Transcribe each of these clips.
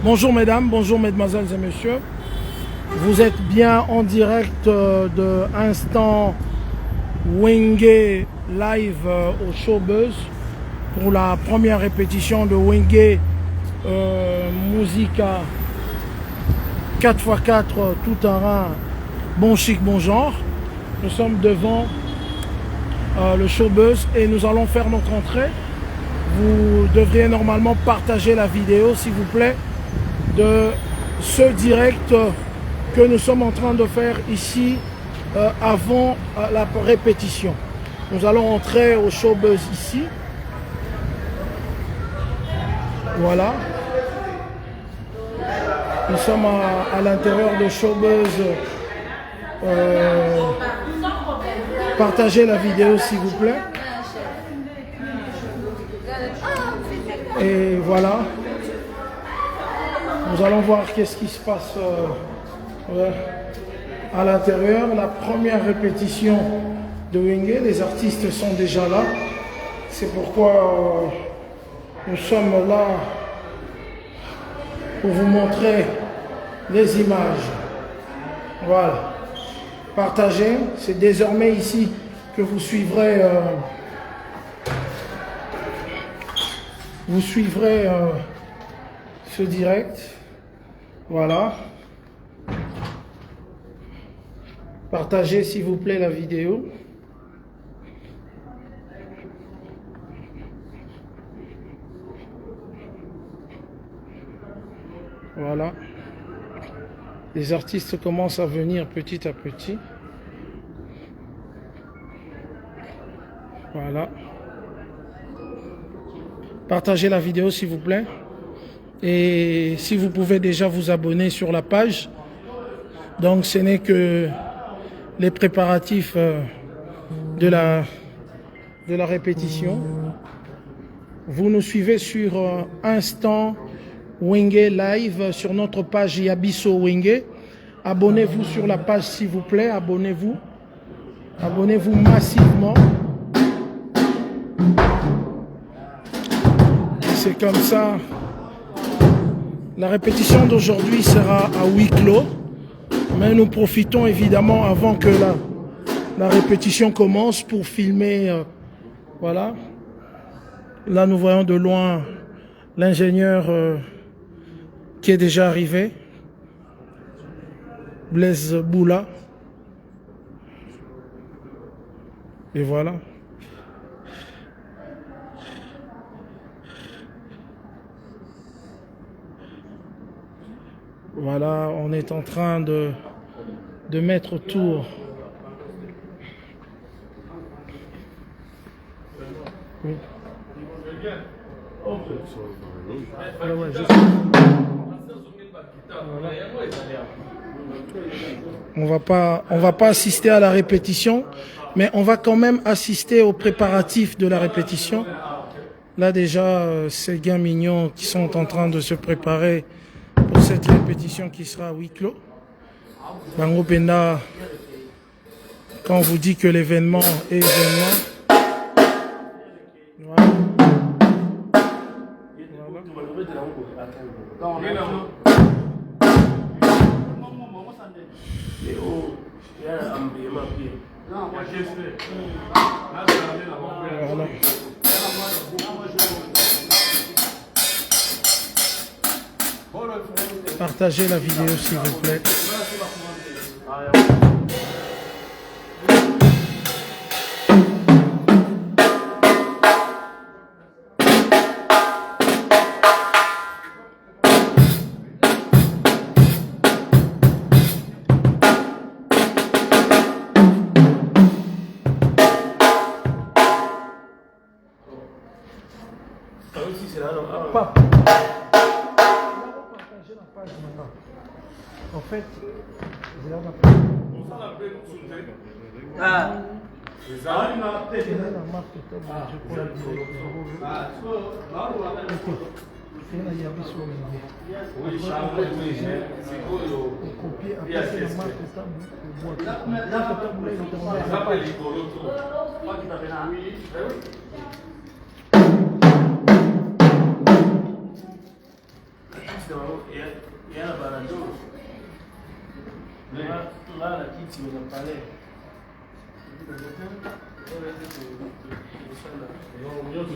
Bonjour mesdames, bonjour mesdemoiselles et messieurs. Vous êtes bien en direct de Instant Wenge live au Showbuzz pour la première répétition de Wenge Musica 4x4 tout terrain, bon chic, bon genre. Nous sommes devant le Showbuzz et nous allons faire notre entrée. Vous devriez normalement partager la vidéo, s'il vous plaît, de ce direct que nous sommes en train de faire ici avant la répétition. Nous allons entrer au Showbuzz ici. Voilà. Nous sommes à l'intérieur de Showbuzz. Partagez la vidéo, s'il vous plaît. Et voilà. Nous allons voir qu'est-ce qui se passe à l'intérieur. La première répétition de Wenge, les artistes sont déjà là. C'est pourquoi nous sommes là pour vous montrer les images. Voilà. Partagez. C'est désormais ici que vous suivrez ce direct. Voilà. Partagez s'il vous plaît la vidéo. Voilà. Les artistes commencent à venir petit à petit. Voilà. Partagez la vidéo s'il vous plaît. Et si vous pouvez déjà vous abonner sur la page. Donc ce n'est que les préparatifs de la répétition. Vous nous suivez sur Instant Wenge Live sur notre page Yabiso Wenge. Abonnez-vous sur la page s'il vous plaît. Abonnez-vous. Abonnez-vous massivement. C'est comme ça. La répétition d'aujourd'hui sera à huis clos. Mais nous profitons évidemment avant que la répétition commence pour filmer. Voilà. Là, nous voyons de loin l'ingénieur qui est déjà arrivé. Blaise Boula. Et voilà. Voilà, on est en train de mettre autour. Oui. On va pas assister à la répétition, mais on va quand même assister aux préparatifs de la répétition. Là déjà, ces gars mignons qui sont en train de se préparer pour cette répétition qui sera à huis clos. Bango Penda, quand on vous dit que l'événement est événement. Voilà. Voilà. Partagez la vidéo s'il vous plaît. En fait, c'est là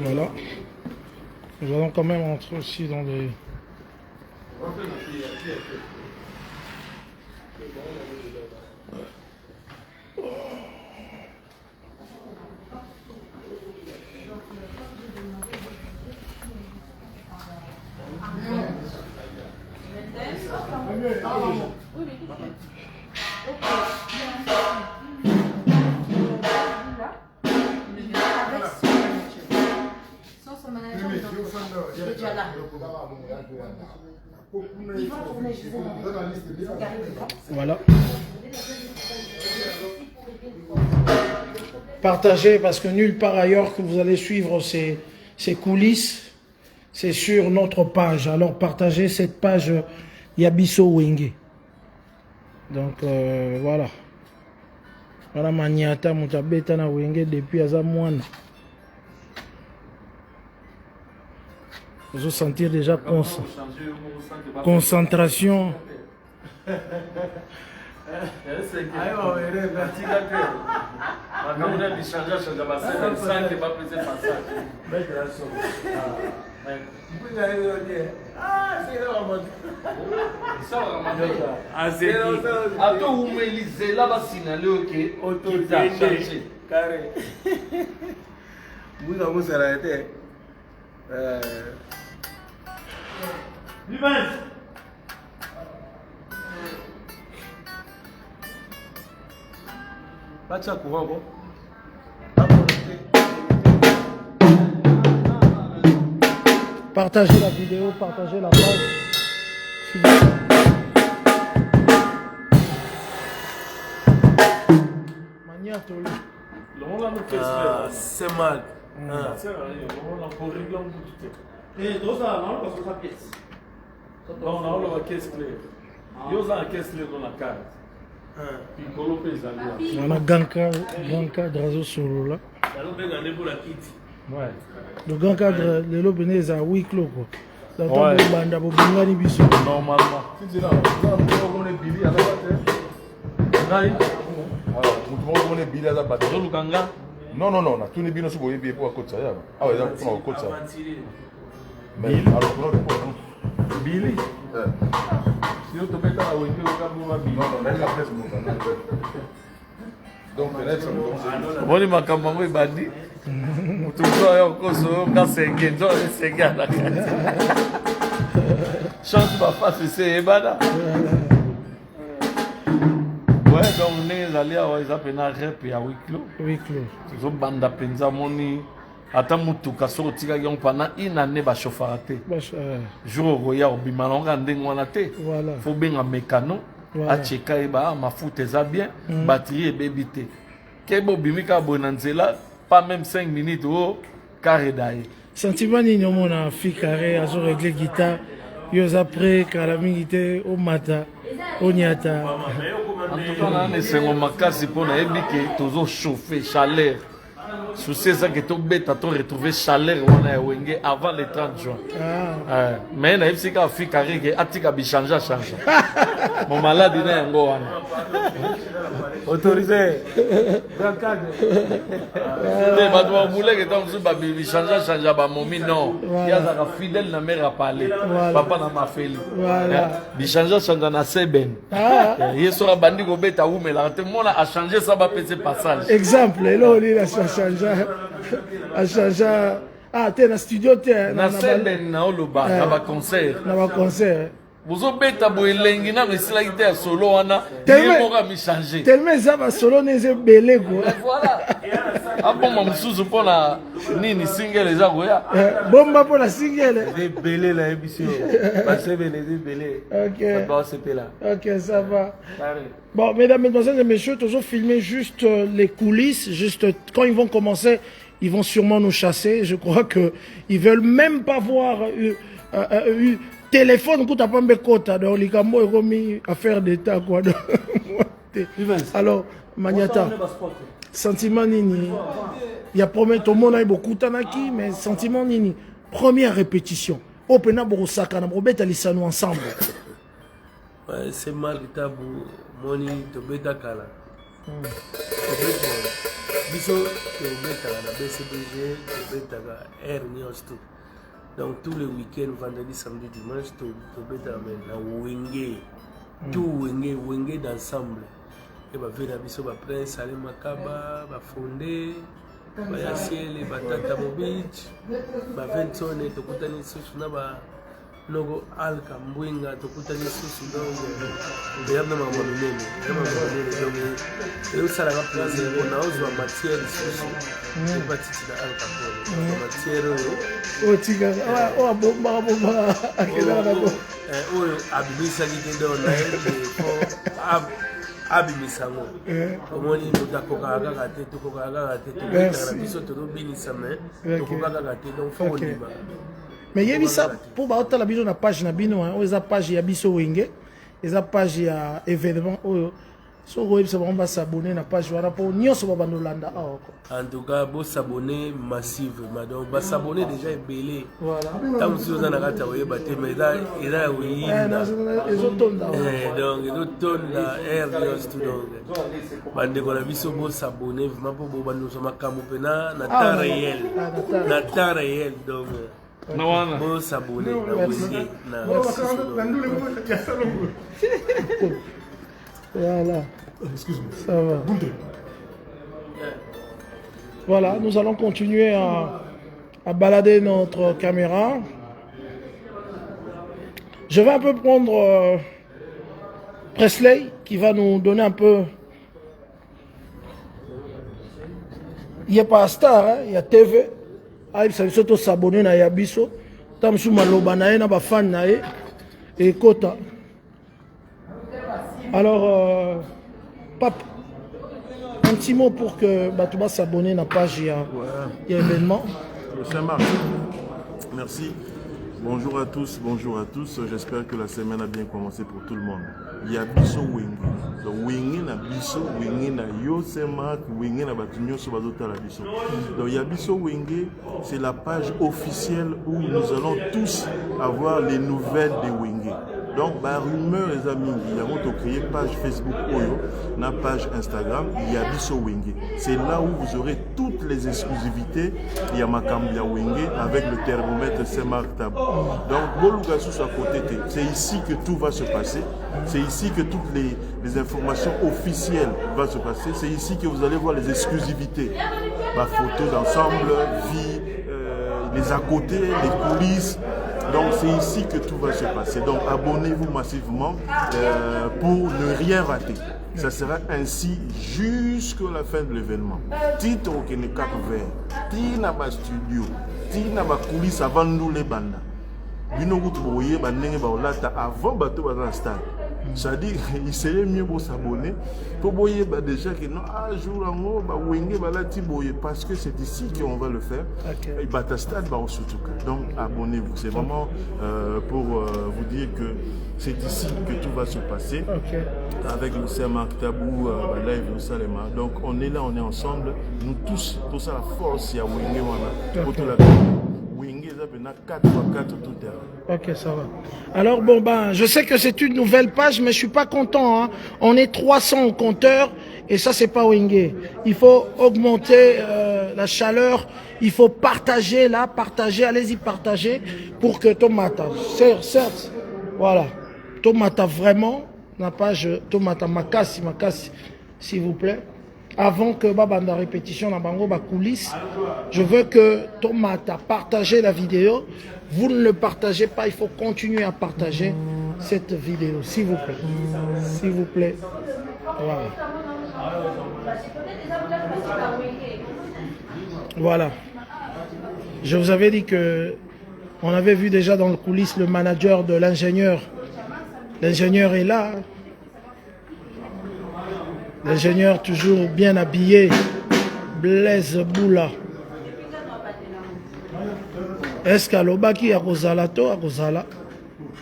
Voilà. Nous allons quand même entrer aussi dans les... Voilà. Partagez parce que nulle part ailleurs que vous allez suivre ces coulisses, c'est sur notre page. Alors partagez cette page Yabiso Wenge. Donc voilà. Voilà Maniata Mutabeta na Wenge depuis Azamouana. Vous sentir déjà concentration. Partagez la vidéo, partagez la page. C'est mal. On a Ganka Drazo Solo là. Le Ganka Lelo Benez à huis clos quoi. Normalement. Non, non, non, tout n'est bien aussi pour y pour à côté ça. Ah ouais, pour côté ça. Mais alors pour Billy. Sinon tu mets à Wenge au Billy. Non, non, même la presse donc peut-être Boni makambo ibandi. Mutuzo yo koso ngasenge ndo senga la kati. Chance pas face c'est ebada. Ouais, donc les alliés ils appellent un rep à huis clos. Huis clos. Zo banda penza moni ata mutuka sortika yon pendant une année ba chauffarate. Jour roya obima longa ndengwana te. Voilà. Faut bien un mécano. A cheka eba mafuta za bien, batterie et bébité. Kebo bimika bonanzela pas même 5 minutes au carré d'ail. Sentiment ni mona fi carré azo régler guitare. Yo après calamité au mata au nyata. En tout cas, on est sur un makasi pour na ebike toujours chauffer chaleur. Sous ça que tu bête à retrouver chaleur on a Wenge avant le 30 juin. Mais na ebisi ka fi carré que atika bi changer. Mon malade il est ngo wana. Autorisé. Dans cadre. Les badwa voulait que tant ba bi changer ba momi non. Il y a ça fidèle na mère à parler. Papa na ma feli. Voilà. Bi changer na seben. Il sera bandi go beta ou mais là tout le monde a changé ça va passer passage. Exemple là on est changer. A changer. Ah, t'es dans studio t'es na seben na oloba na ba concert. Na ba concert. Vous avez belengi na misila ite solo wana tellement mi changer tellement ça va solo neze belé quoi voilà abo mamsuzu pona nini single eza koya bomba pona single des belé la émission parce que les belé OK bon c'était là OK ça va bon mesdames mesdemoiselles et messieurs toujours filmer juste les coulisses juste quand ils vont commencer ils vont sûrement nous chasser je crois que ils veulent même pas voir téléphone pour taper mes côtes donc les cambo est remis à faire d'état quoi alors Maniata sentiment nini il y a promis tout le monde a beaucoup tanaki mais sentiment nini première répétition Opena Borosaka, na Robeta Lissano ensemble. C'est mal tabou, moni, Tobeta Kala. Biso, Tobeta, la BCBG, Tobeta, Air News tout. Donc tous les week-ends, vendredi, samedi, dimanche, Tobeta, na Wenge. Tout Wenge d'ensemble. Et bah, venir à Biso, bah, Prince, Salé Makaba, bah, Fondé. Bayasiele batata mobich ba ventone tokutani susu na ba logo alka mbwinga tokutani susu donc yamna mama minene donc et ça la plaisir on a osé matière susu batiti na alka pour matière o tiga o bomba akela na ko abibisa gide na fo abimisango omoni mutakokaka kate tokokaka kate tokokaka biso tolobinisa me tokokaka kate donc faut kondima mais yebisa pour baotala biso na page na bino oyo eza page ya biso wenge eza page ya événement oyo soko yebisa bango basabone na page wana mpo nyonso babandolanda awa. En tout cas bosabone massivement donc basabone déjà ebele ntango mosusu oza na kati ya koyeba te mais eza ya koyinda ezotonda donc ezotonda air news tout donc bandeko na biso bosabone vraiment mpo bobandoswa makambo mpena na temps réel donc bosabone na wenge na voilà. Excuse-moi. Ça va. Voilà, nous allons continuer à balader notre caméra. Je vais un peu prendre Presley qui va nous donner un peu. Il n'y a pas Star, hein? Il y a TV. Ah, il s'agit s'abonner à Yabiso. Tam sou maloba na na ba fan na et Kota. Alors, Pape, un petit mot pour que Batouba s'abonne à la page, il y a événement. Saint-Marc, merci. Bonjour à tous, j'espère que la semaine a bien commencé pour tout le monde. Il y a Bisso Wenge. Donc Wenge na Bisso, Wenge na Yo Saint-Marc, Wenge na Batunyo Sobazota la Bisso. Donc il y a Bisso Wenge, c'est la page officielle où nous allons tous avoir les nouvelles de Wenge. Donc, bah, rumeur les amis, il y a monté créé page Facebook Oyo, na page Instagram, il y a Bisso Wenge. C'est là où vous aurez toutes les exclusivités. Il y a Makambia Wenge avec le thermomètre Saint-Marc Tabou. Donc, Bolugasu à côté, c'est ici que tout va se passer. C'est ici que toutes les informations officielles vont se passer. C'est ici que vous allez voir les exclusivités. Ma photo d'ensemble, vie, les à côté, les coulisses. Donc c'est ici que tout va se passer. Donc abonnez-vous massivement pour ne rien rater. Ça sera ainsi jusqu'à la fin de l'événement. Titre au Cap Vert, Tina ba studio, Tina ba coulisses avant nous les bandes. Bino vous voyez bandenge ba olata avant bateau ba stade. C'est-à-dire il serait mieux pour s'abonner pour voyer déjà que non un jour en haut ba wenge ba lati boye parce que c'est ici qu'on va le faire. Et bata stade ba surtout. Donc abonnez-vous. C'est vraiment pour vous dire que c'est ici que tout va se passer. Avec le Saint-Marc Tabou live au Salema. Donc on est là, on est ensemble. Nous tous, pour ça la force il y a wenge wana. Pour tout la Ok, ça va. Alors, bon, ben, je sais que c'est une nouvelle page, mais je suis pas content. Hein. On est 300 au compteur, et ça, c'est pas Wenge. Il faut augmenter la chaleur. Il faut partager, là, partager. Allez-y, partager pour que Tomata, certes, voilà. Tomata, vraiment, la page Tomata, Makassi, s'il vous plaît. Avant que Babanda répétition dans Bango ba coulisses, je veux que Tomata partage la vidéo. Vous ne le partagez pas, il faut continuer à partager cette vidéo, s'il vous plaît. S'il vous plaît. Voilà. Voilà. Je vous avais dit que on avait vu déjà dans le coulisses le manager de l'ingénieur. L'ingénieur est là. L'ingénieur toujours bien habillé, Blaise Boula. Est-ce qu'Alobaki a Rosala to a Rosala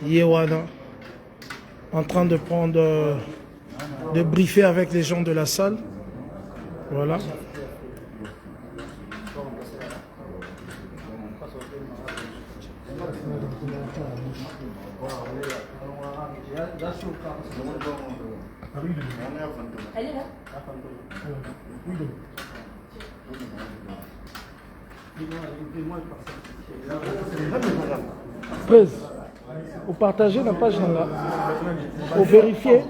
Yewana en train de prendre, de briefer avec les gens de la salle. Voilà. Elle est là. Please, vous partagez la page là. Vous vérifiez.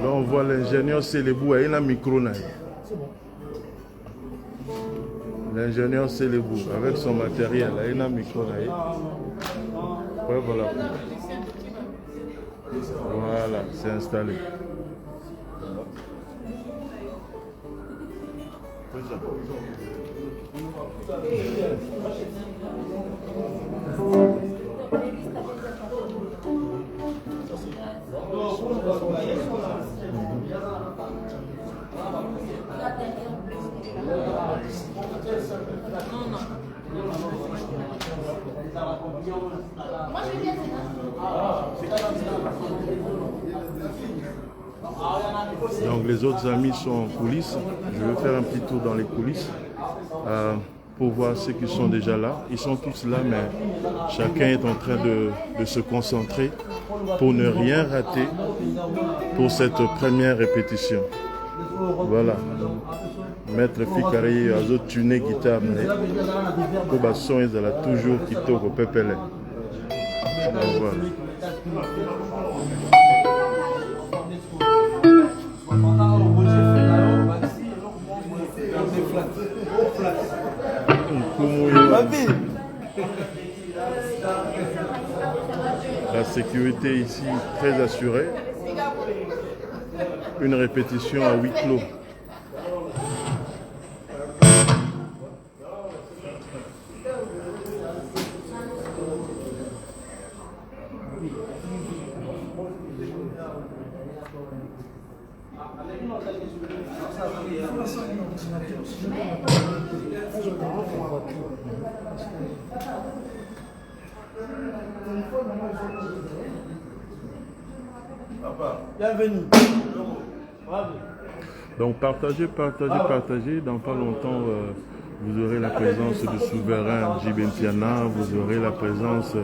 Là, on voit l'ingénieur Célébou, il a un micro. L'ingénieur Célébou, avec son matériel, il a un micro. Ouais, voilà. Voilà, c'est installé. Donc les autres amis sont en coulisses. Je vais faire un petit tour dans les coulisses pour voir ceux qui sont déjà là. Ils sont tous là, mais chacun est en train de se concentrer pour ne rien rater pour cette première répétition. Voilà. Maître Fikari a tuné guitare. Pour le son, ils ont toujours quitté au pépélé. Voilà. La sécurité ici très assurée. Une répétition à huis clos. Bienvenue. Donc partagez. Dans pas longtemps, vous aurez la présence du souverain Jibentiana, vous aurez la présence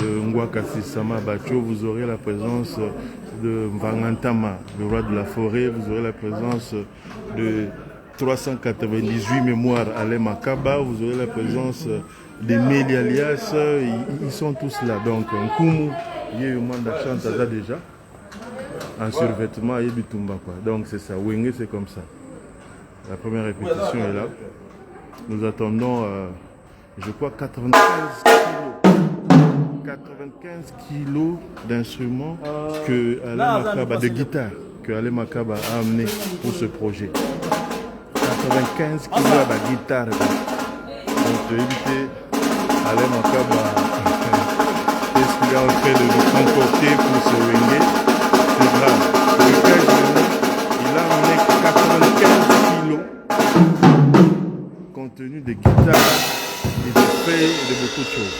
de Ngwaka Sisama Bacho, vous aurez la présence de Mvangantama, le roi de la forêt, vous aurez la présence de 398 mémoires Alain Makaba, vous aurez la présence des Méli Alias, ils sont tous là. Donc Nkumu, Yéumanda Chantaza déjà, en survêtement et Bitumba quoi. Donc c'est ça, Wenge c'est comme ça. La première répétition est là. Nous attendons, je crois, 95 kilos d'instruments que Alain Makaba, de guitare, que Alain Makaba a amené pour ce projet. 95 kilos de guitare. Donc éviter Alain Makaba, qu'est-ce qu'il est en train de nous comporter pour ce Wenge? C'est grave. Le 15 juillet, il a amené 95 kilos contenu de guitare, des effets et de beaucoup de choses.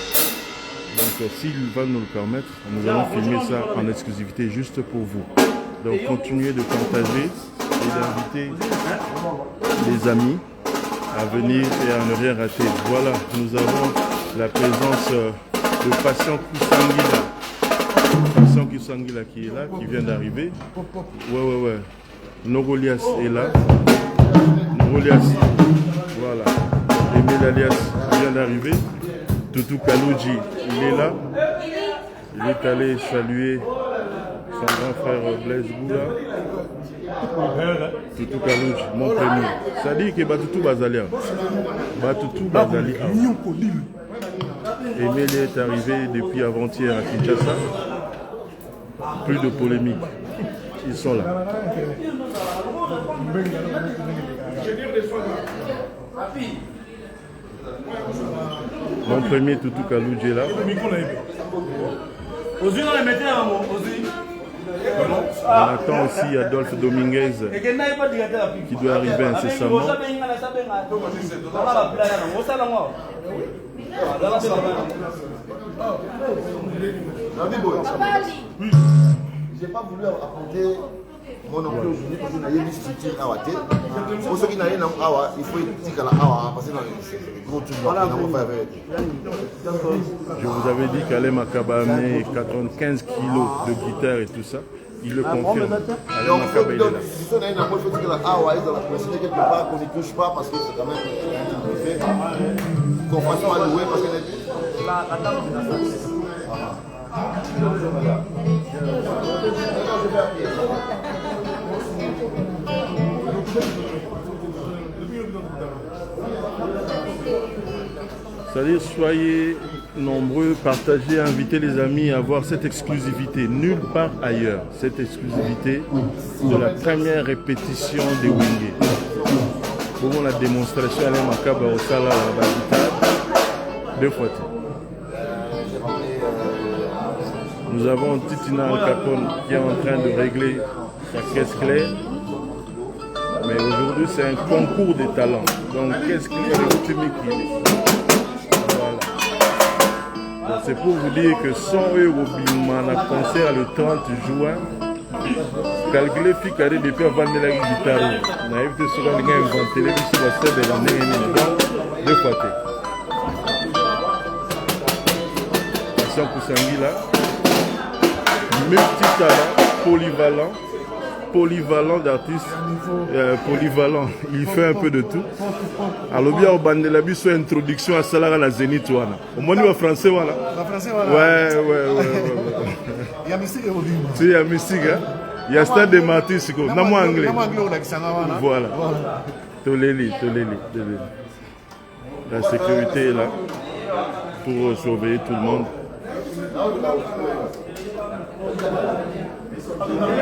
Donc s'il va nous le permettre, nous allons filmer ça en exclusivité juste pour vous. Donc continuez de partager et d'inviter les amis à venir et à ne rien rater. Voilà, nous avons la présence de Patient Kusangila. Patient Kusangila qui est là, qui vient d'arriver. Ouais. Nogolias est là. Nogolias, voilà. Emile Alias vient d'arriver. Toutou Kalouji, il est là. Il est allé saluer son grand frère Blaise Boula. Toutou Kalouji, mon prénom. Ça dit que Batoutou Bazalia. Batoutou Bazalia. Emile est arrivé depuis avant-hier à Kinshasa. Plus de polémique. Ils sont là. Mon premier Toutou Kaloudji est là. On attend aussi Adolphe Dominguez qui doit arriver incessamment. J'ai pas voulu apporter mon oncle aujourd'hui parce qu'il y a une structure à Wate. Pour ceux qui n'ont rien à Awa, il faut dire qu'à la Awa, parce que dans les gros trucs, je vous avais dit qu'Alain Makaba a amené 95 kilos de guitare et tout ça. Il le confirme. Alain Makaba est là. Si on a une approche, il faut dire que la Awa est dans la précédente quelque part, qu'on n'y touche pas parce que c'est quand même qu'on fasse pas louer parce qu'elle est la table de la face. C'est-à-dire, soyez nombreux, partagez, invitez les amis à voir cette exclusivité, nulle part ailleurs. Cette exclusivité de la première répétition des Wenge. Pour la démonstration, Alain Makaba au Sala, la guitare, 2 fois. Nous avons Titina Al Capone qui est en train de régler sa caisse claire. Mais aujourd'hui, c'est un concours de talents. Donc, caisse claire et Timiki. Voilà. C'est pour vous dire que 100 € Bimana concert le 30 juin. Calculez Ficari depuis avant de la guitare. On a évité sur un lien inventé. Les bisous va se de l'année. Donc, 2 fois. Attention pour Sangui là. Multitalent, polyvalent d'artiste, polyvalent, il fait un peu de tout. Alors bien au Bandelabi soit introduction à Salara la Zénith wana. Au moins nous français voilà. Ouais. Il y a musique et il y a musique hein. Il y a stade de Martyrs siko. Na moi anglais. Voilà. Toleli. La sécurité est là pour surveiller tout le monde.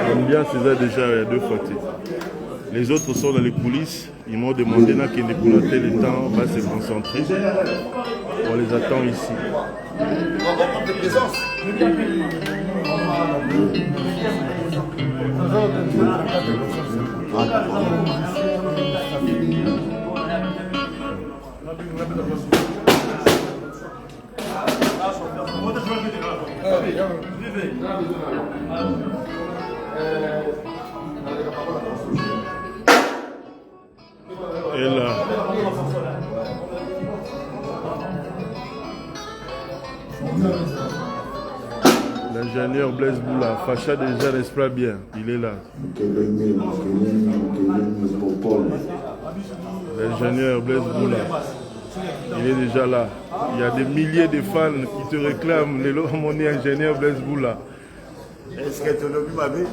L'ambiance est déjà il y a 2 fois. Les autres sont dans les coulisses. Ils m'ont demandé qu'ils ne noter le temps, on va se concentrer. On les attend ici. Et là, l'ingénieur Blaise Boula, Facha déjà n'espère bien, il est là. L'ingénieur Blaise Boula, il est déjà là. Il y a des milliers de fans qui te réclament les l'harmonie ingénieur Blaise Boula. Est-ce que tu as vu ma vie?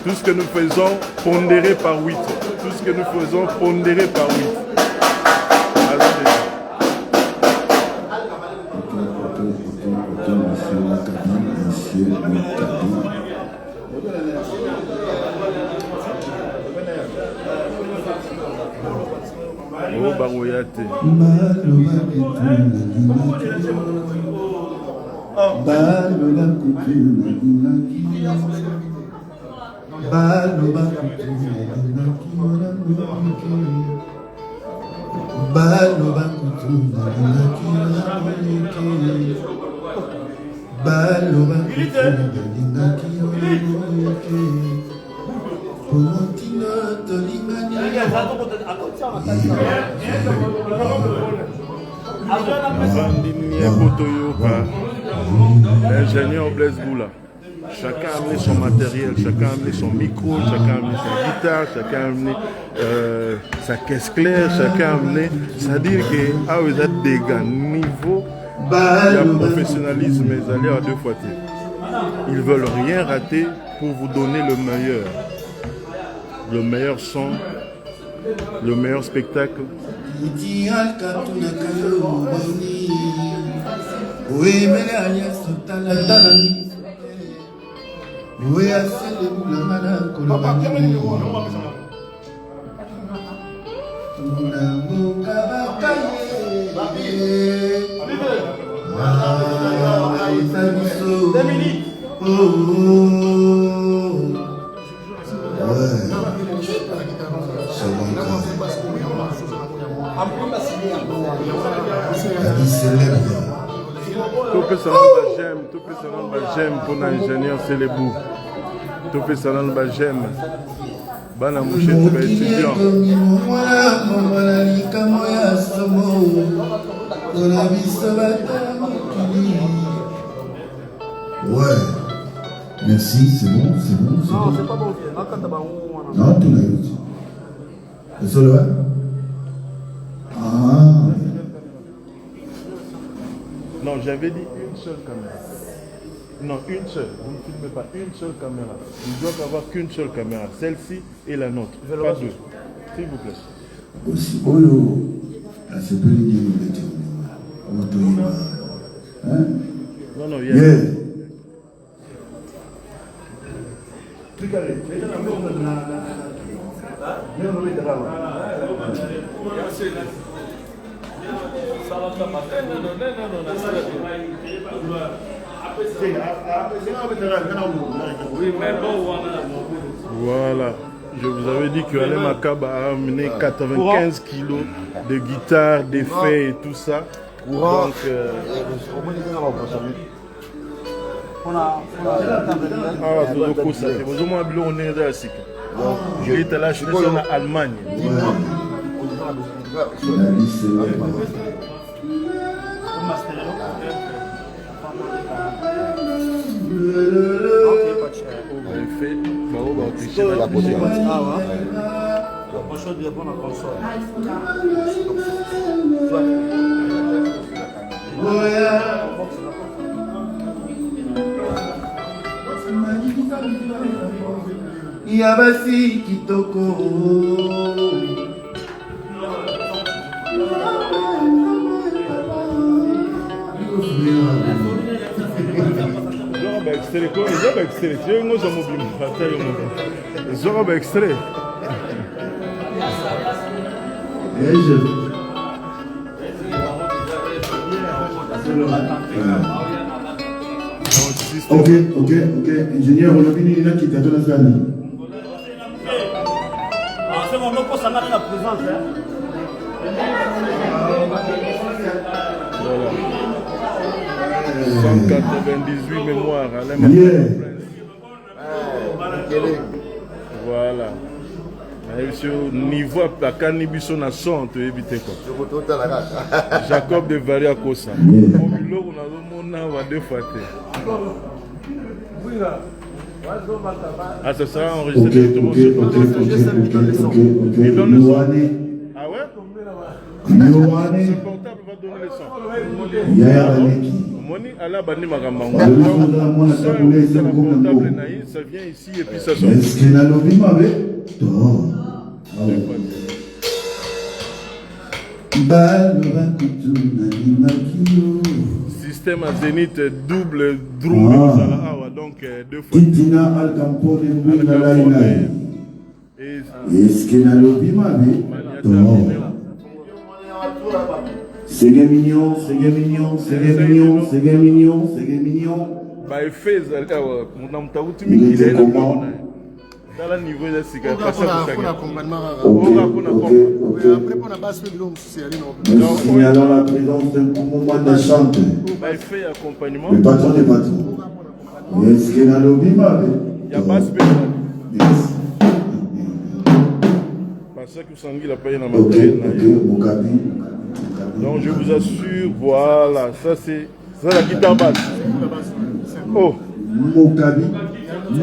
Tout ce que nous faisons, pondéré par 8. Tout ce que nous faisons, pondéré par 8. Oh, Baroyate. L'ingénieur Blaise Boula. Chacun a amené son matériel, chacun a amené son micro, chacun a amené sa guitare, chacun a amené sa caisse claire, chacun a amené. C'est-à-dire que vous êtes des gars niveau, il y a professionnalisme, mais allez à 2 fois. Ils veulent rien rater pour vous donner le meilleur son, le meilleur spectacle. J'aime pour l'ingénieur, c'est les bouts. Tout fait ça dans le j'aime. Bana mouché, tu vas étudiant. Ouais. Merci, c'est bon, c'est bon. Non, c'est pas bon. Non, tout le monde. Le seul, ouais. Ah. Non, j'avais dit une seule caméra. Non, une seule. Vous ne filmez pas une seule caméra. Il ne doit avoir qu'une seule caméra. Celle-ci et la nôtre. Pas deux. S'il vous plaît. Aussi, oh yo. C'est plus l'idée de l'été. Hein? Non, non, il y a... Yeah. Voilà, je vous avais dit que Alain Makaba a amené 95 kilos de guitare, d'effets et tout ça. Donc, je l'ai acheté en Allemagne. Yabasi kitoko Ok, ingénieur, on a fini là qui t'a donné la salle. C'est mon nom pour s'en aller la présence. Voilà. 198 mémoires. Voilà. Niveau à Canibiso na 100, tu évites quoi. Jacob de Varia Kosa. Ah, ça sera enregistré directement sur il donne le son. Ah ouais? Ce portable va donner le son. Moni, Allah bani magambango. Portable naï, ça vient ici et puis ça sort. Est-ce qu'il a l'envie m'avait? Système à zénith double drum donc deux fois. Est-ce qu'il a l'envie m'avait? C'est mignon, c'est mignon, c'est mignon, c'est mignon, c'est mignon. Bah, il fait ça, mon il est là. Dans le niveau de ce qu'il Ok. Nous signalons la présence d'un moment de chante. Bah, il fait accompagnement. Le patron des patrons. Est-ce qu'il a l'envie m'avait? Il n'y a pas spécial. Yes. Parce que Sangui l'a payé dans ma matériel. Donc je vous assure, voilà, ça c'est la guitare basse. Oh. Mokabi. Il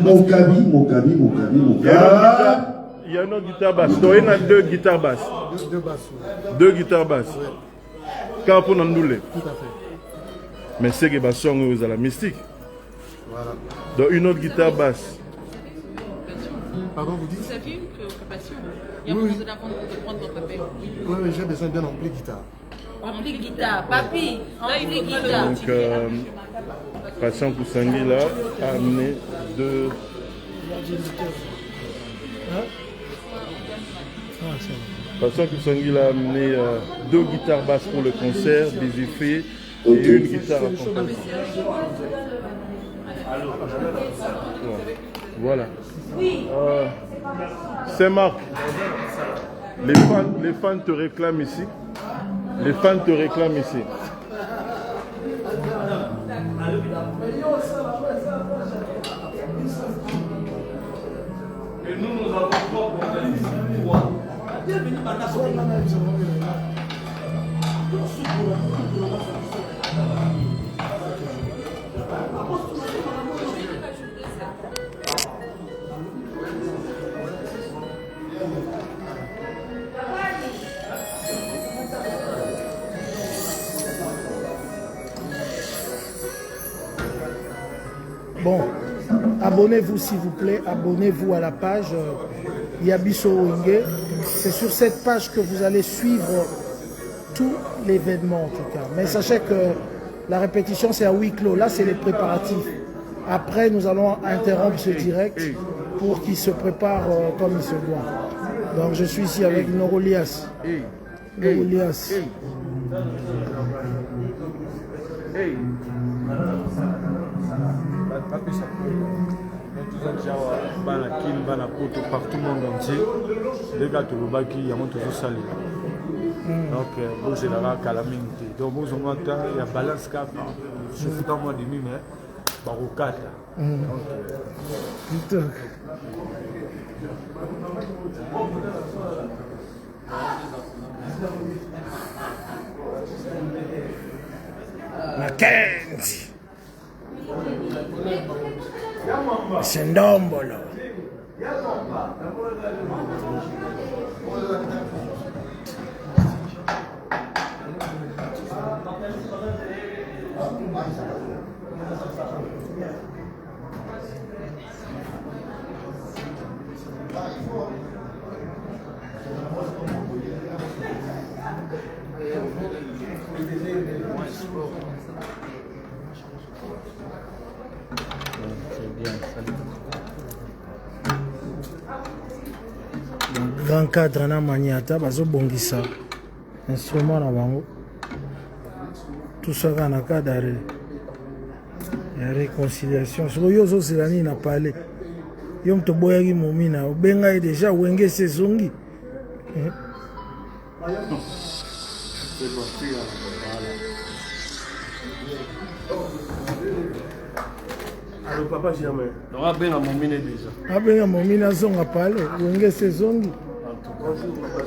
y a une autre guitare basse. Donc il y a deux guitares basses. Deux guitares basses. Quand on en doule. Tout à fait. Mais c'est que basson vous avez la mystique. Voilà. Donc une autre guitare basse. Pardon, vous dites? Vous aviez une préoccupation. Il y a un moment donné avant de prendre votre appel. Oui, j'ai besoin d'un ampli guitare. Ampli guitare, papi, ampli guitare. Donc, Patient Koussangui là a amené deux. Hein? Ah, c'est bon. Patient Kusangi a amené 2 guitares basses pour le concert, des effets et une guitare accompagnée. Voilà. Saint-Marc, les fans te réclament ici. Les fans te réclament ici. Et nous avons 3 problèmes. Bon, abonnez-vous s'il vous plaît, abonnez-vous à la page Yabiso Wenge. C'est sur cette page que vous allez suivre tout l'événement en tout cas. Mais sachez que la répétition c'est à huis clos, là c'est les préparatifs. Après nous allons interrompre ce direct pour qu'il se prépare comme il se doit. Donc je suis ici avec Norolias. Norolias. Partout le monde entier, les gars, il y a toujours salé. Donc, vous avez la calamité. Donc, vous avez la balance cap. Je fous dans moi de mi, mais barocat. Mackenzie. Sendombolo. Grand cadre na maniata bazo bongisa instrument na bango tout ça na cadre ya réconciliation so yo zo zelani na parler yo mto boyaki momina obenga déjà wenge sezongi Allo papa jamais. On a bien momine déjà. Abenga momina zonga parler wenge sezongi. Bonjour papa.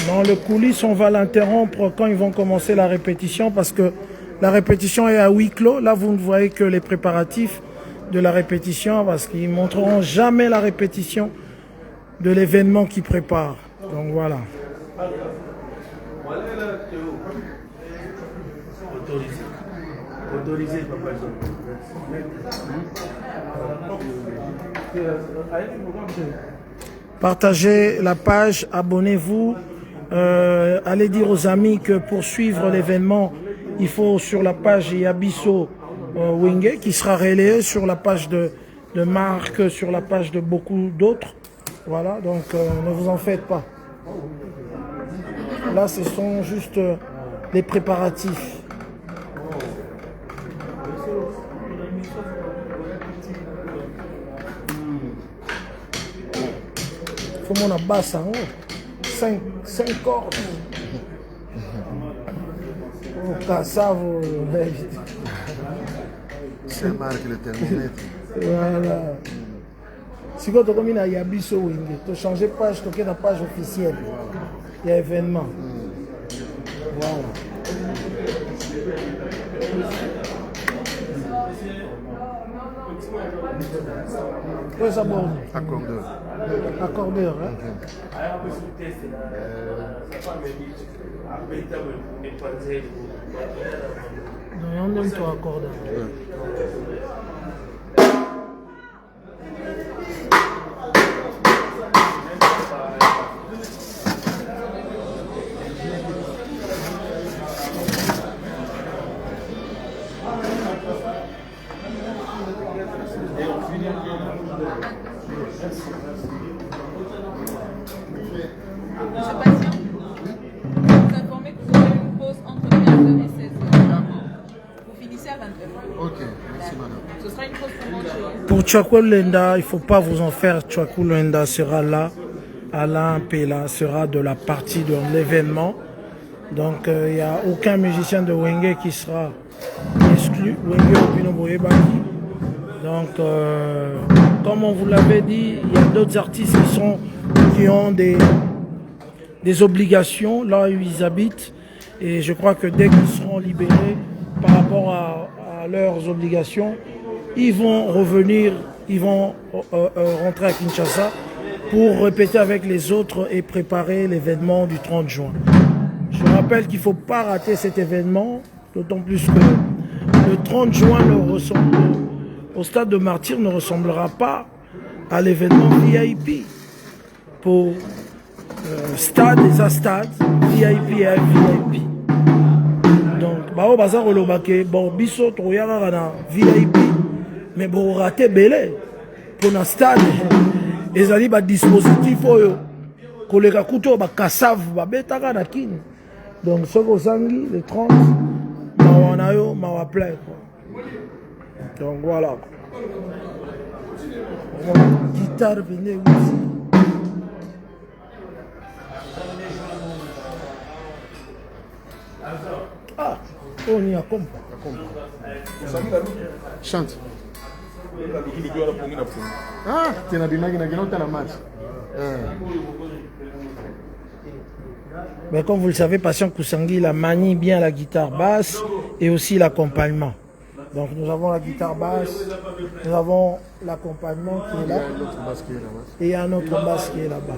Dans le coulisses, on va l'interrompre quand ils vont commencer la répétition parce que la répétition est à huis clos. Là, vous ne voyez que les préparatifs de la répétition parce qu'ils ne montreront jamais la répétition de l'événement qu'ils préparent. Donc voilà. Autorisé, papa. Partagez la page, abonnez-vous. Allez dire aux amis que pour suivre l'événement, il faut sur la page Yabiso Wenge qui sera relayée sur la page de Marc, sur la page de beaucoup d'autres. Voilà, donc ne vous en faites pas. Là, ce sont juste les préparatifs. Faut mon basse en haut. 5 cordes. Oh, cassavo. C'est Marc le thermomètre. Voilà. Si vous avez mis Yabiso Wenge, tu changes page, tu as la page officielle. Il y a événement. Voilà. Oui, ça bon. Accordeur. Accordeur, hein? Non, on aime toi accordeur. Monsieur Patient, vous informez que vous avez une pause entre 15h et 16h. Vous finissez à 20h. Ok, merci madame. Ce sera une pause pour manger. Pour Tchouakou Lenda, il ne faut pas vous en faire. Tchouakou Lenda sera là. Alain Pela sera de la partie de l'événement. Donc il n'y a aucun musicien de Wenge qui sera exclu. Wenge Opino Boyebaki. Donc comme on vous l'avait dit, il y a d'autres artistes qui ont des obligations là où ils habitent. Et je crois que dès qu'ils seront libérés par rapport à leurs obligations, ils vont revenir, ils vont rentrer à Kinshasa pour répéter avec les autres et préparer l'événement du 30 juin. Je rappelle qu'il ne faut pas rater cet événement, d'autant plus que le 30 juin au stade de Martyr ne ressemblera pas à l'événement VIP. Pour stade et à stade, VIP et VIP. Donc, bao bazar olobake, bon biso troyara na VIP, mais bon raté belé pour na stade. Ezali ba dispositif oyo koleka kuto ba kassav ba betaka na kini. Donc soko sangi le 30 mawana yo mawa plein quoi. Donc voilà. Guitare venez aussi. Ah, on y a comme. Chante. Ah, tu as bien la match. Mais comme vous le savez, Patient Kousangui, il a manié bien la guitare basse et aussi l'accompagnement. Donc nous avons la guitare basse, nous avons l'accompagnement qui est là. Et il y a un autre basse qui est là-bas.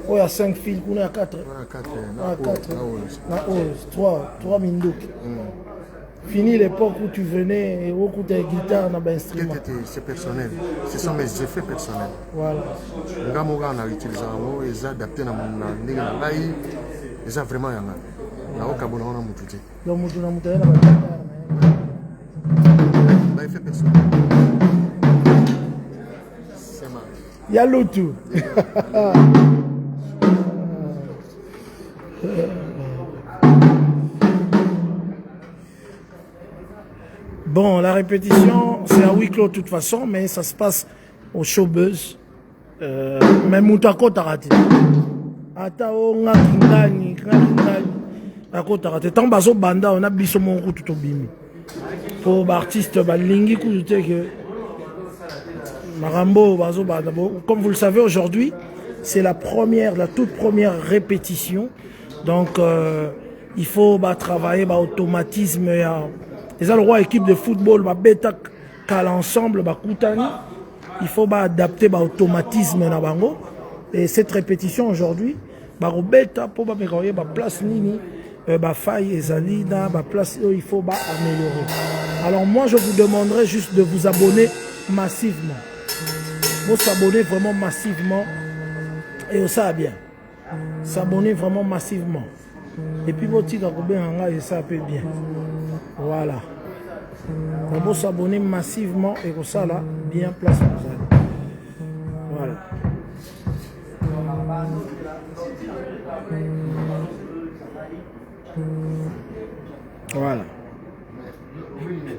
Oh, il y a 5 fils, il y a 4. 3 mindouk. Fini l'époque où tu venais et où tu as guitare dans l'instrument. C'est personnel. Ce sont mes effets personnels. Voilà. On a utilisé les adaptés dans mon nez. Ils ont vraiment yanga. Na au Cameroun on a mututi. Donc mutu na mutu na guitare. Bah effet personnel. C'est mal. Il y a l'autre. Bon, la répétition, c'est à huis clos de toute façon, mais ça se passe au showbuzz. Même Moutako Tarati. Atao Ngakingani, Ako Tarati. Tant bazo banda, on a biso mon route tout bimi. Pour l'artiste, Balingi Kouzute que Marambo, bazo banda. Comme vous le savez aujourd'hui, c'est la toute première répétition. Donc, il faut travailler automatisme. Les endroits équipe de football, qu'à l'ensemble, il faut adapter l'automatisme. Et cette répétition aujourd'hui, place nini, faille et place il faut améliorer. Alors moi, je vous demanderai juste de vous abonner massivement. Vous s'abonner vraiment massivement. Et ça bien. S'abonner vraiment massivement. Et puis votre titre et ça peut bien. Voilà. On va s'abonner massivement et que ça là, bien place. Voilà. Voilà.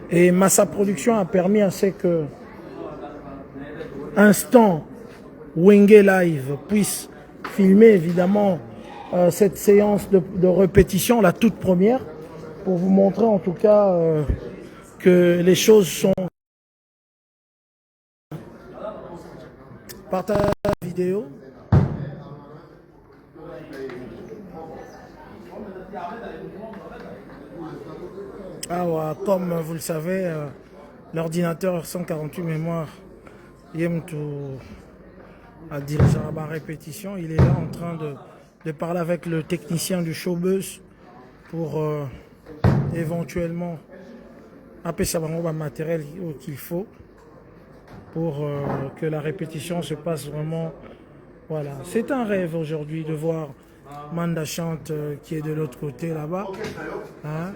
Et Massa Production a permis à ce que Instant Wenge Live puisse filmer évidemment cette séance de répétition, la toute première, pour vous montrer en tout cas que les choses sont... Partagez la vidéo. Ah ouais, comme vous le savez, l'ordinateur 148 mémoire, Yemtou a dirigé la répétition. Il est là en train de parler avec le technicien du showbuzz pour éventuellement appeler le matériel qu'il faut pour que la répétition se passe vraiment. Voilà, c'est un rêve aujourd'hui de voir Manda Chante qui est de l'autre côté là-bas. Hein?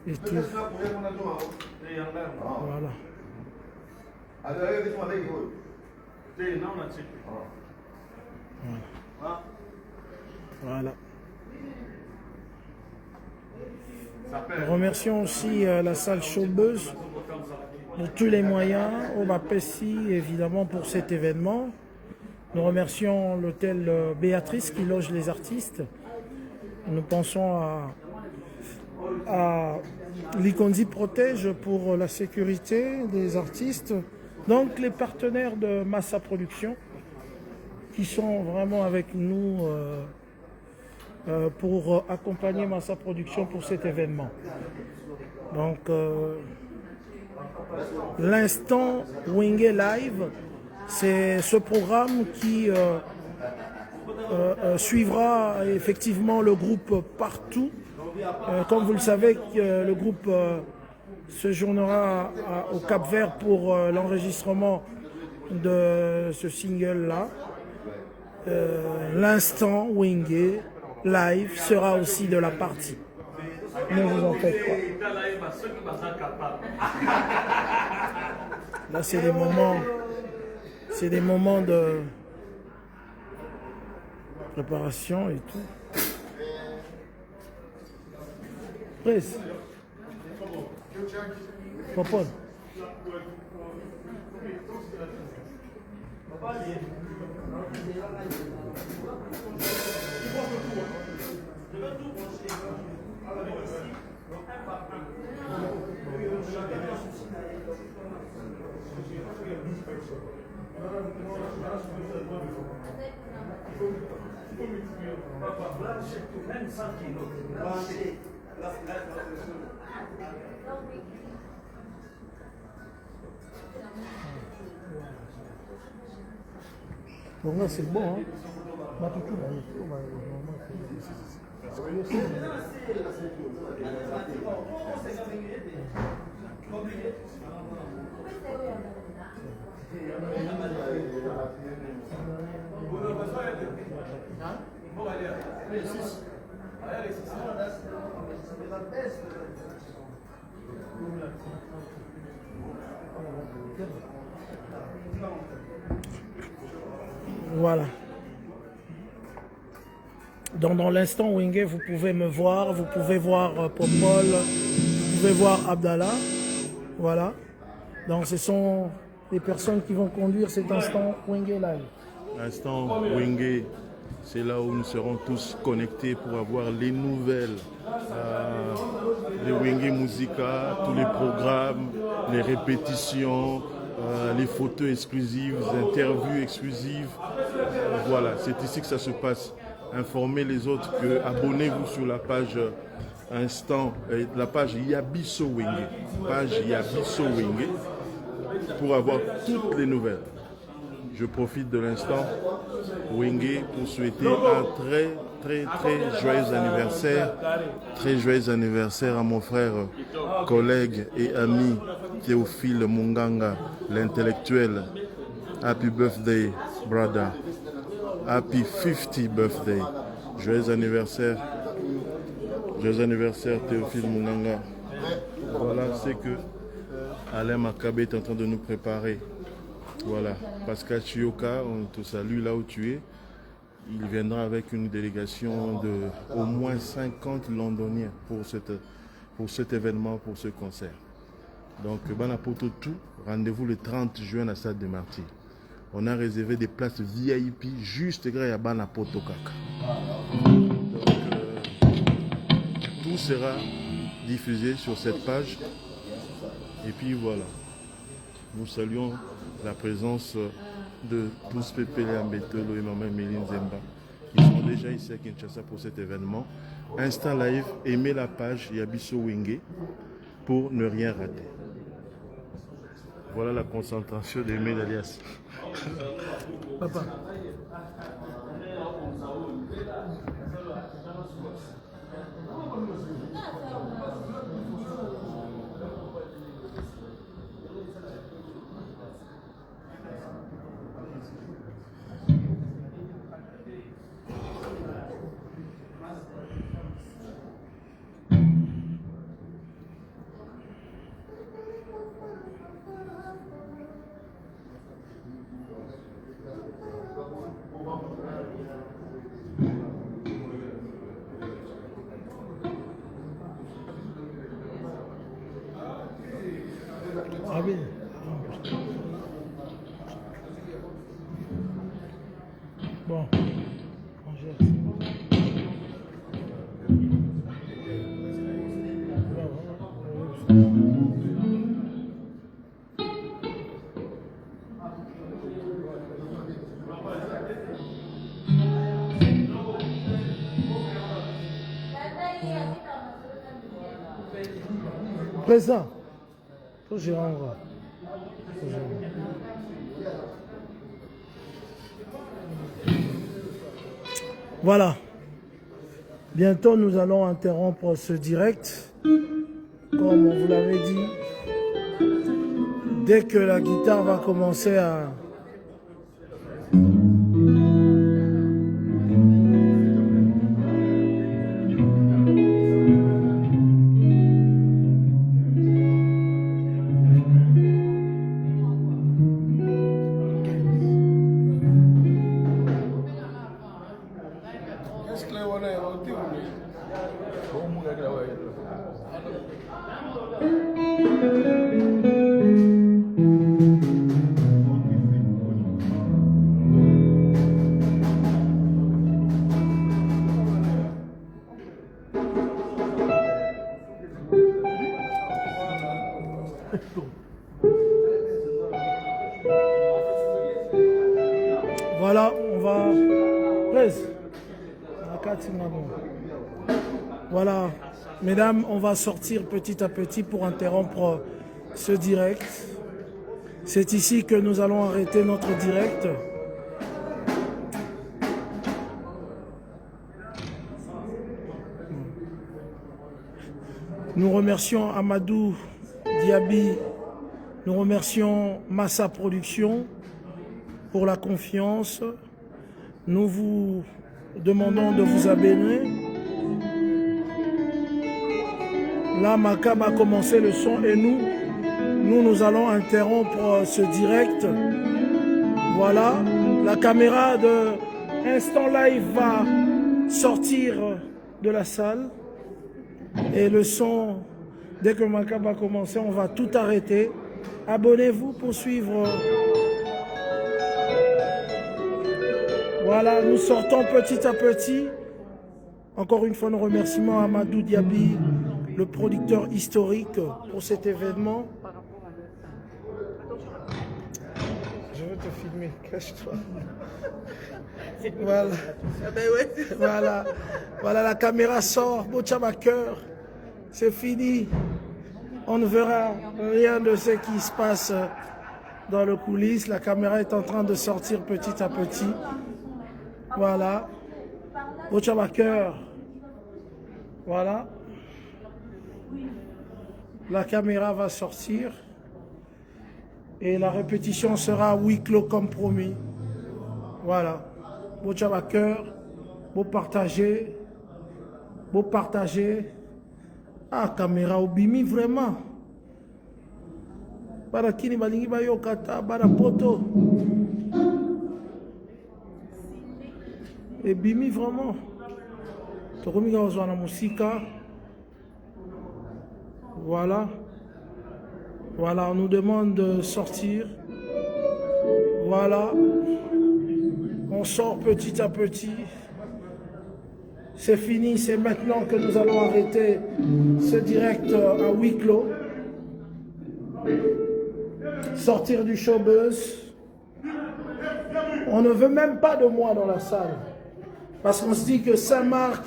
Et tout. Voilà. Voilà. Nous remercions aussi la salle Showbuzz de tous les moyens, au Bapessi évidemment pour cet événement. Nous remercions l'hôtel Béatrice qui loge les artistes. Nous pensons à l'Ikonzi Protège pour la sécurité des artistes. Donc les partenaires de Massa Production qui sont vraiment avec nous pour accompagner Massa Production pour cet événement. Donc l'instant Wenge Live, c'est ce programme qui suivra effectivement le groupe partout. Comme vous le savez, le groupe séjournera au Cap-Vert pour l'enregistrement de ce single-là. L'instant Wenge Live sera aussi de la partie. Ne vous en faites pas. Là, c'est des moments de préparation et tout. Presse. Popol. Bon, là, c'est bon, hein. Voilà. Donc dans l'instant Wenge, vous pouvez me voir, vous pouvez voir Popol, vous pouvez voir Abdallah. Voilà. Donc ce sont les personnes qui vont conduire cet instant Wenge Live. L'instant Wenge, c'est là où nous serons tous connectés pour avoir les nouvelles de Wenge Musica, tous les programmes, les répétitions, les photos exclusives, les interviews exclusives. Voilà, c'est ici que ça se passe. Informez les autres que abonnez-vous sur la page Instant, la page Yabiso Wenge, pour avoir toutes les nouvelles. Je profite de l'instant Wenge pour souhaiter un très joyeux anniversaire. Très joyeux anniversaire à mon frère, collègue et ami Théophile Munganga, l'intellectuel. Happy birthday, brother. Happy 50th birthday. Joyeux anniversaire. Joyeux anniversaire Théophile Munganga. Voilà, c'est que Alain Makabe est en train de nous préparer. Voilà, Pascal Chioka, on te salue là où tu es. Il viendra avec une délégation de au moins 50 Londoniens pour cet événement, pour ce concert. Donc, Banapoto tout, rendez-vous le 30 juin à Stade des Martyrs. On a réservé des places VIP juste grâce à Banapoto Kaka. Donc, tout sera diffusé sur cette page. Et puis voilà, nous saluons la présence de tous Pépélé Ambetolo et Maman Méline Zemba qui sont déjà ici à Kinshasa pour cet événement. Instant Live, aimez la page Yabiso Wenge pour ne rien rater. Voilà la concentration des mails d'Alias. Papa. Ah oui. Bon. On gère. Présent. Faut gérer en vrai. Voilà. Bientôt, nous allons interrompre ce direct. Comme on vous l'avait dit, dès que la guitare va commencer à... Voilà, on va... Voilà, mesdames, on va sortir petit à petit pour interrompre ce direct. C'est ici que nous allons arrêter notre direct. Nous remercions Amadou Diaby, nous remercions Massa Production pour la confiance. Nous vous demandons de vous abonner. Là, Macab a commencé le son et nous allons interrompre ce direct. Voilà, la caméra de Instant Live va sortir de la salle. Et le son, dès que Macab va commencer, on va tout arrêter. Abonnez-vous pour suivre. Voilà, nous sortons petit à petit. Encore une fois, nos remerciements à Amadou Diaby, le producteur historique pour cet événement. Je veux te filmer, cache-toi. Voilà. Voilà, la caméra sort, Bochama cœur. C'est fini. On ne verra rien de ce qui se passe dans le coulisses. La caméra est en train de sortir petit à petit. Voilà. Bochama cœur. Voilà. La caméra va sortir. Et la répétition sera à huis clos comme promis. Voilà. Beau Chaba cœur. Beau partager. Beau partager. Ah, caméra obimi vraiment. Bara kini balingi ba yokata. Bara poto. Et bimi vraiment. Tokomiga ozwana musika. Voilà. Voilà, on nous demande de sortir. Voilà. On sort petit à petit. C'est fini, c'est maintenant que nous allons arrêter ce direct à huis clos. Sortir du showbuzz. On ne veut même pas de moi dans la salle. Parce qu'on se dit que Saint-Marc...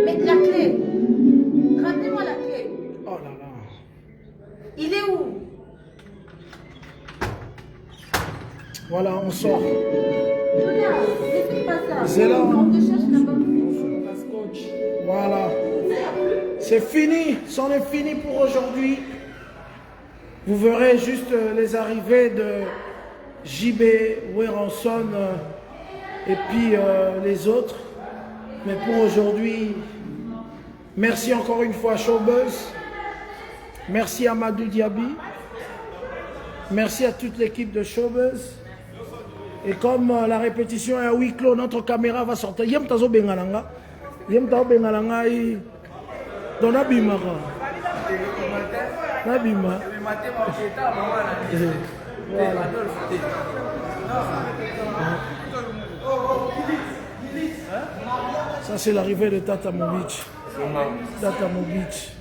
Mais la clé, ramenez-moi la clé. Oh là là. Il est où? Voilà, on sort. Regarde, ne fais pas ça. C'est là. On te cherche là-bas. Voilà. C'est fini. C'en est fini pour aujourd'hui. Vous verrez juste les arrivées de JB, Weranson et puis les autres. Mais pour aujourd'hui, merci encore une fois à Showbuzz. Merci à Amadou Diaby. Merci à toute l'équipe de Showbuzz. Et comme la répétition est à huis clos, notre caméra va sortir. Yem tazo bengalanga. Yem tazo bengalanga i dona bimaka. Na bima. Voilà. Ça c'est l'arrivée de Tata Mobic. Tata Mobic.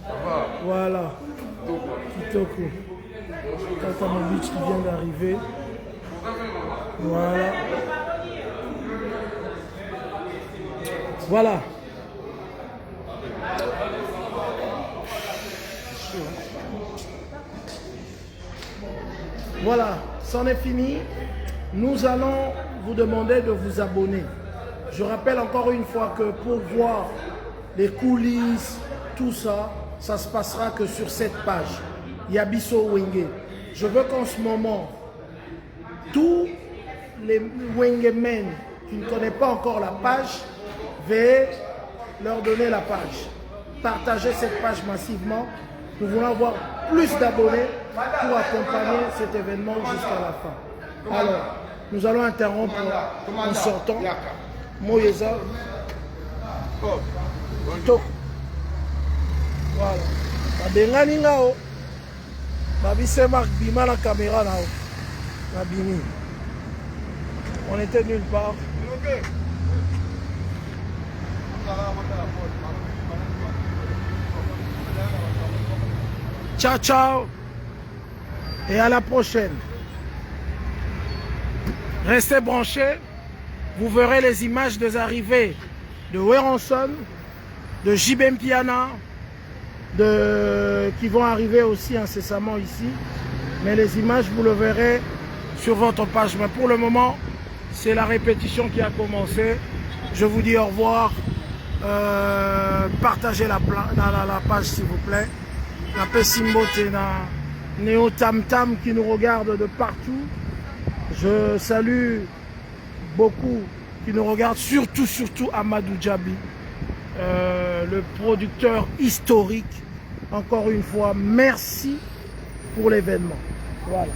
Voilà. Kitoko. Tata Mobic qui vient d'arriver. Voilà. Voilà. Voilà, c'en est fini. Nous allons vous demander de vous abonner. Je rappelle encore une fois que pour voir les coulisses, tout ça, ça se passera que sur cette page. Yabiso Wenge. Je veux qu'en ce moment, tous les Wengemen qui ne connaissent pas encore la page, veuillez leur donner la page. Partagez cette page massivement. Nous voulons avoir plus d'abonnés pour accompagner cet événement jusqu'à la fin. Alors, nous allons interrompre en sortant. Moïsa. Voilà. Babengani ngao. Babise Marc Bima la caméra là. Babini. On était nulle part. Ciao, ciao. Et à la prochaine. Restez branchés. Vous verrez les images des arrivées de Weranson, de JB Mpiana, qui vont arriver aussi incessamment ici. Mais les images, vous le verrez sur votre page. Mais pour le moment, c'est la répétition qui a commencé. Je vous dis au revoir. Partagez la page s'il vous plaît. La Pessimbote, Néo Tam Tam qui nous regarde de partout. Je salue beaucoup qui nous regardent, surtout Amadou Diaby, le producteur historique. Encore une fois, merci pour l'événement. Voilà.